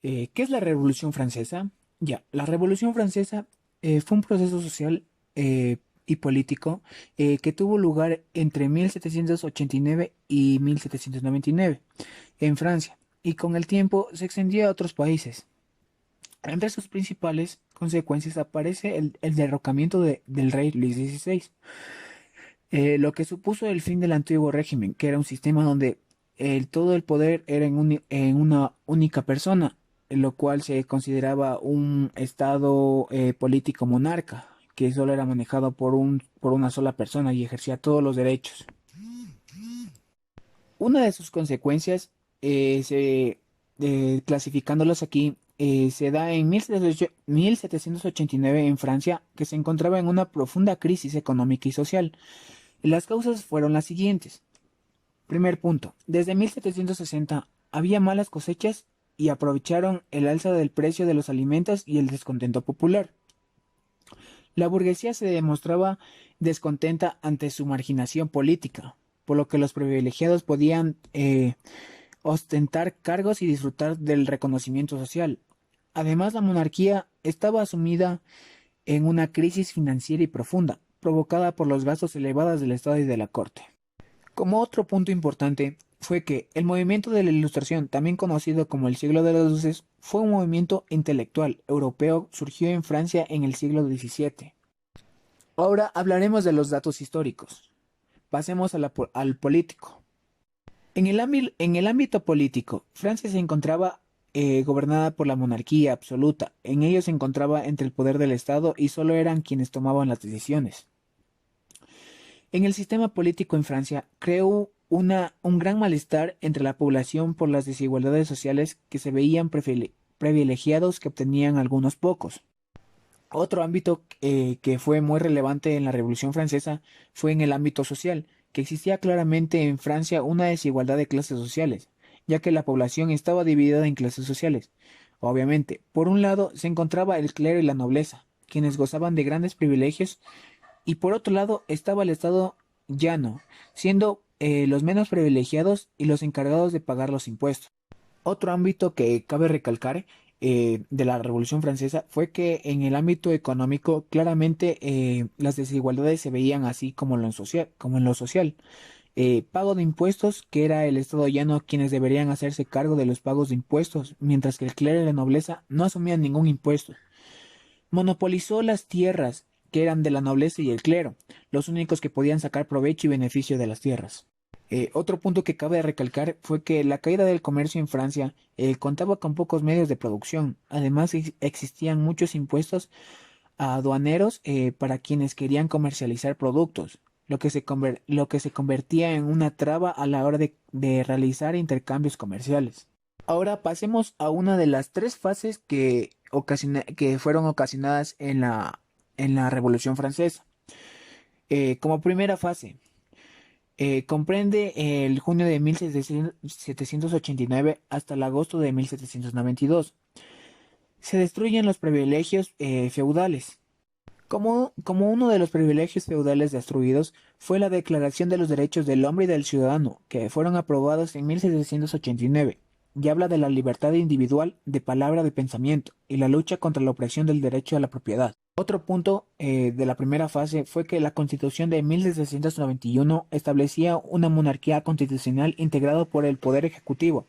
¿Qué es la Revolución Francesa? Ya, la Revolución Francesa fue un proceso social y político que tuvo lugar entre 1789 y 1799 en Francia, y con el tiempo se extendió a otros países. Entre sus principales consecuencias aparece el derrocamiento del rey Luis XVI, lo que supuso el fin del antiguo régimen, que era un sistema donde todo el poder era en una única persona, en lo cual se consideraba un estado político monarca, que solo era manejado por una sola persona y ejercía todos los derechos. Una de sus consecuencias, clasificándolas aquí, se da en 1789 en Francia, que se encontraba en una profunda crisis económica y social. Las causas fueron las siguientes. Primer punto, desde 1760 había malas cosechas y aprovecharon el alza del precio de los alimentos y el descontento popular. La burguesía se demostraba descontenta ante su marginación política, por lo que los privilegiados podían ostentar cargos y disfrutar del reconocimiento social. Además, la monarquía estaba sumida en una crisis financiera y profunda, provocada por los gastos elevados del Estado y de la corte. Como otro punto importante fue que el movimiento de la Ilustración, también conocido como el siglo de las luces, fue un movimiento intelectual europeo, surgió en Francia en el siglo XVII. Ahora hablaremos de los datos históricos. Pasemos al político. En el ámbito político, Francia se encontraba gobernada por la monarquía absoluta. En ello se encontraba entre el poder del Estado y solo eran quienes tomaban las decisiones. En el sistema político en Francia creó un gran malestar entre la población por las desigualdades sociales que se veían privilegiados que obtenían algunos pocos. Otro ámbito que fue muy relevante en la Revolución Francesa fue en el ámbito social, que existía claramente en Francia una desigualdad de clases sociales, ya que la población estaba dividida en clases sociales. Obviamente, por un lado se encontraba el clero y la nobleza, quienes gozaban de grandes privilegios, y por otro lado estaba el Estado llano, siendo los menos privilegiados y los encargados de pagar los impuestos. Otro ámbito que cabe recalcar de la Revolución Francesa fue que en el ámbito económico claramente las desigualdades se veían así como en lo social. Pago de impuestos, que era el Estado llano quienes deberían hacerse cargo de los pagos de impuestos, mientras que el clero y la nobleza no asumían ningún impuesto. Monopolizó las tierras, que eran de la nobleza y el clero, los únicos que podían sacar provecho y beneficio de las tierras. Otro punto que cabe recalcar fue que la caída del comercio en Francia contaba con pocos medios de producción. Además, existían muchos impuestos aduaneros para quienes querían comercializar productos, lo que se convertía en una traba a la hora de realizar intercambios comerciales. Ahora pasemos a una de las tres fases que fueron ocasionadas en la Revolución Francesa. Como primera fase, comprende el junio de 1789 hasta el agosto de 1792. Se destruyen los privilegios feudales. Como uno de los privilegios feudales destruidos fue la Declaración de los Derechos del Hombre y del Ciudadano, que fueron aprobados en 1789, y habla de la libertad individual de palabra de pensamiento y la lucha contra la opresión del derecho a la propiedad. Otro punto de la primera fase fue que la Constitución de 1791 establecía una monarquía constitucional integrada por el Poder Ejecutivo,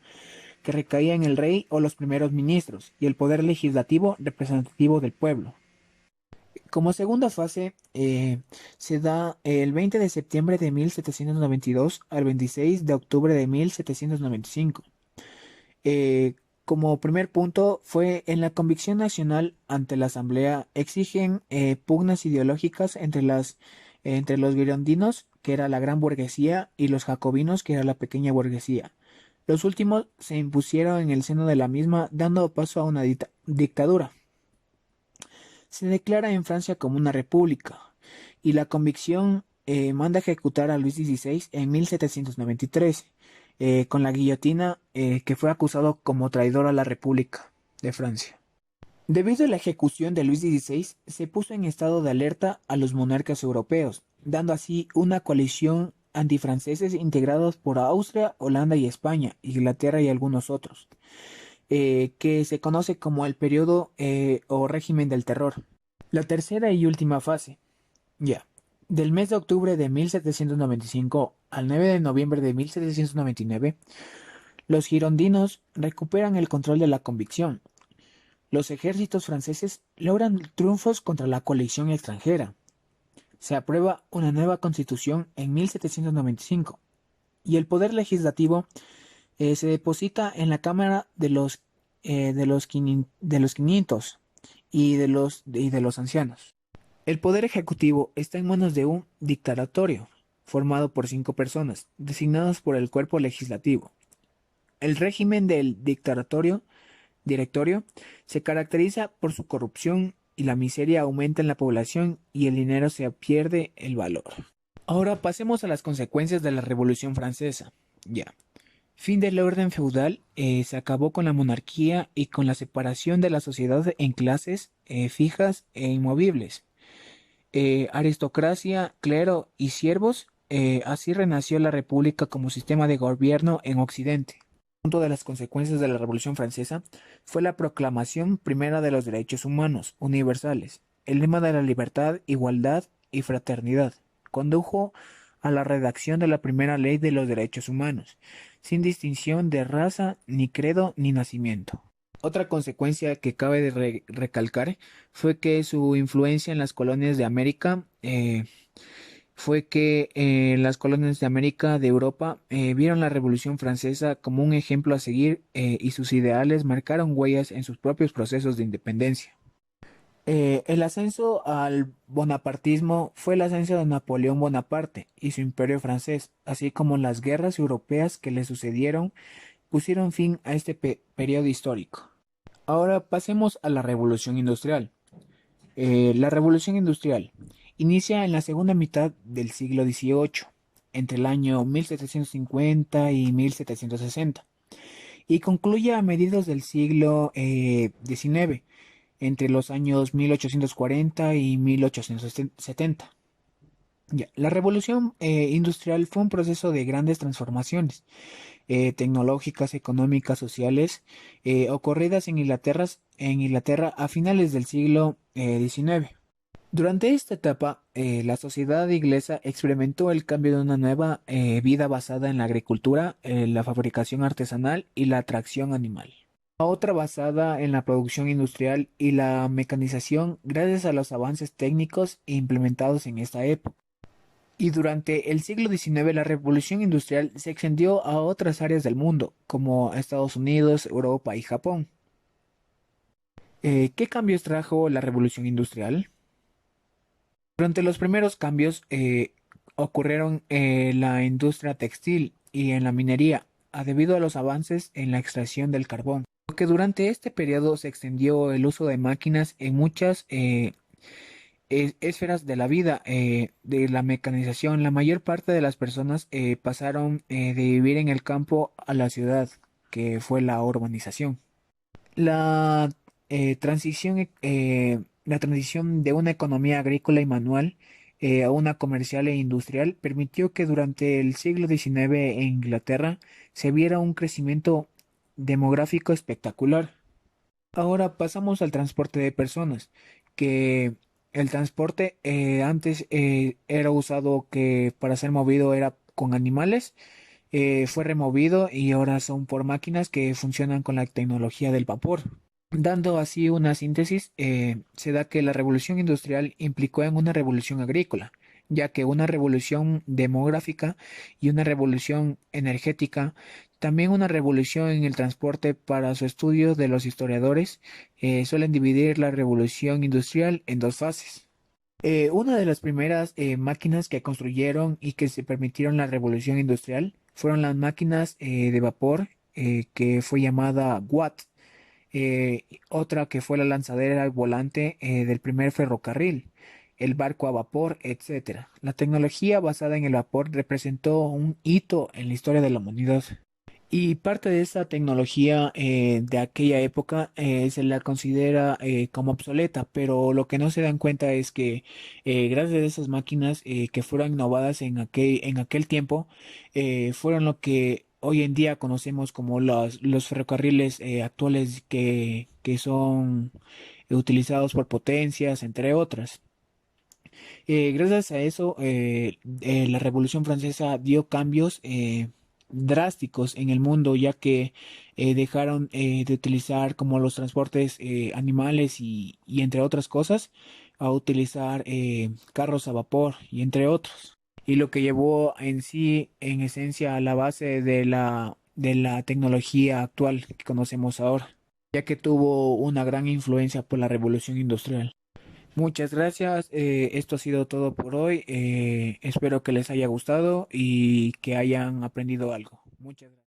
que recaía en el rey o los primeros ministros, y el Poder Legislativo representativo del pueblo. Como segunda fase, se da el 20 de septiembre de 1792 al 26 de octubre de 1795. Eh, Como primer punto fue en la convicción nacional ante la Asamblea exigen pugnas ideológicas entre los girondinos, que era la gran burguesía, y los jacobinos, que era la pequeña burguesía. Los últimos se impusieron en el seno de la misma, dando paso a una dictadura. Se declara en Francia como una república, y la convicción manda ejecutar a Luis XVI en 1793 con la guillotina, que fue acusado como traidor a la República de Francia. Debido a la ejecución de Luis XVI, se puso en estado de alerta a los monarcas europeos, dando así una coalición antifranceses integrados por Austria, Holanda y España, Inglaterra y algunos otros. que se conoce como el periodo o régimen del terror. La tercera y última fase, ya, del mes de octubre de 1795 al 9 de noviembre de 1799, los girondinos recuperan el control de la convicción. Los ejércitos franceses logran triunfos contra la coalición extranjera. Se aprueba una nueva constitución en 1795 y el poder legislativo se deposita en la Cámara de los 500 y de los ancianos. El poder ejecutivo está en manos de un dictatorio formado por 5 personas, designadas por el cuerpo legislativo. El régimen del directorio se caracteriza por su corrupción y la miseria aumenta en la población y el dinero se pierde el valor. Ahora pasemos a las consecuencias de la Revolución Francesa. Ya. Fin del orden feudal, se acabó con la monarquía y con la separación de la sociedad en clases fijas e inmovibles. Aristocracia, clero y siervos, así renació la República como sistema de gobierno en Occidente. Punto de las consecuencias de la Revolución Francesa fue la proclamación primera de los derechos humanos universales. El lema de la libertad, igualdad y fraternidad condujo a la redacción de la primera ley de los derechos humanos, sin distinción de raza, ni credo, ni nacimiento. Otra consecuencia que cabe de recalcar fue que su influencia en las colonias de América fue que las colonias de América de Europa vieron la Revolución Francesa como un ejemplo a seguir y sus ideales marcaron huellas en sus propios procesos de independencia. El ascenso al bonapartismo fue el ascenso de Napoleón Bonaparte y su imperio francés, así como las guerras europeas que le sucedieron, pusieron fin a este periodo histórico. Ahora pasemos a la Revolución Industrial. La Revolución Industrial inicia en la segunda mitad del siglo XVIII, entre el año 1750 y 1760, y concluye a mediados del siglo XIX, entre los años 1840 y 1870. Ya, la Revolución Industrial fue un proceso de grandes transformaciones tecnológicas, económicas, sociales, ocurridas en Inglaterra a finales del siglo XIX. Durante esta etapa, la sociedad inglesa experimentó el cambio de una nueva vida basada en la agricultura, la fabricación artesanal y la atracción animal. A otra basada en la producción industrial y la mecanización gracias a los avances técnicos implementados en esta época. Y durante el siglo XIX la revolución industrial se extendió a otras áreas del mundo, como Estados Unidos, Europa y Japón. ¿Qué cambios trajo la revolución industrial? Durante los primeros cambios ocurrieron en la industria textil y en la minería, debido a los avances en la extracción del carbón. Porque durante este periodo se extendió el uso de máquinas en muchas esferas de la vida, de la mecanización. La mayor parte de las personas pasaron de vivir en el campo a la ciudad, que fue la urbanización. La la transición de una economía agrícola y manual a una comercial e industrial permitió que durante el siglo XIX en Inglaterra se viera un crecimiento demográfico espectacular. Ahora pasamos al transporte de personas, que el transporte antes era usado que para ser movido era con animales, fue removido y ahora son por máquinas que funcionan con la tecnología del vapor. Dando así una síntesis, se da que la revolución industrial implicó en una revolución agrícola, ya que una revolución demográfica y una revolución energética, también una revolución en el transporte. Para su estudio de los historiadores, suelen dividir la revolución industrial en dos fases. Una de las primeras máquinas que construyeron y que se permitieron la revolución industrial fueron las máquinas de vapor que fue llamada Watt. Otra que fue la lanzadera al volante del primer ferrocarril, el barco a vapor, etcétera. La tecnología basada en el vapor representó un hito en la historia de la humanidad. Y parte de esa tecnología de aquella época se la considera como obsoleta, pero lo que no se dan cuenta es que gracias a esas máquinas que fueron innovadas en aquel tiempo, fueron lo que hoy en día conocemos como los ferrocarriles actuales que son utilizados por potencias, entre otras. Gracias a eso, la Revolución Francesa dio cambios drásticos en el mundo, ya que dejaron de utilizar como los transportes animales y entre otras cosas, a utilizar carros a vapor y entre otros. Y lo que llevó en sí, en esencia, a la base de la tecnología actual que conocemos ahora, ya que tuvo una gran influencia por la Revolución Industrial. Muchas gracias. Esto ha sido todo por hoy. Espero que les haya gustado y que hayan aprendido algo. Muchas gracias.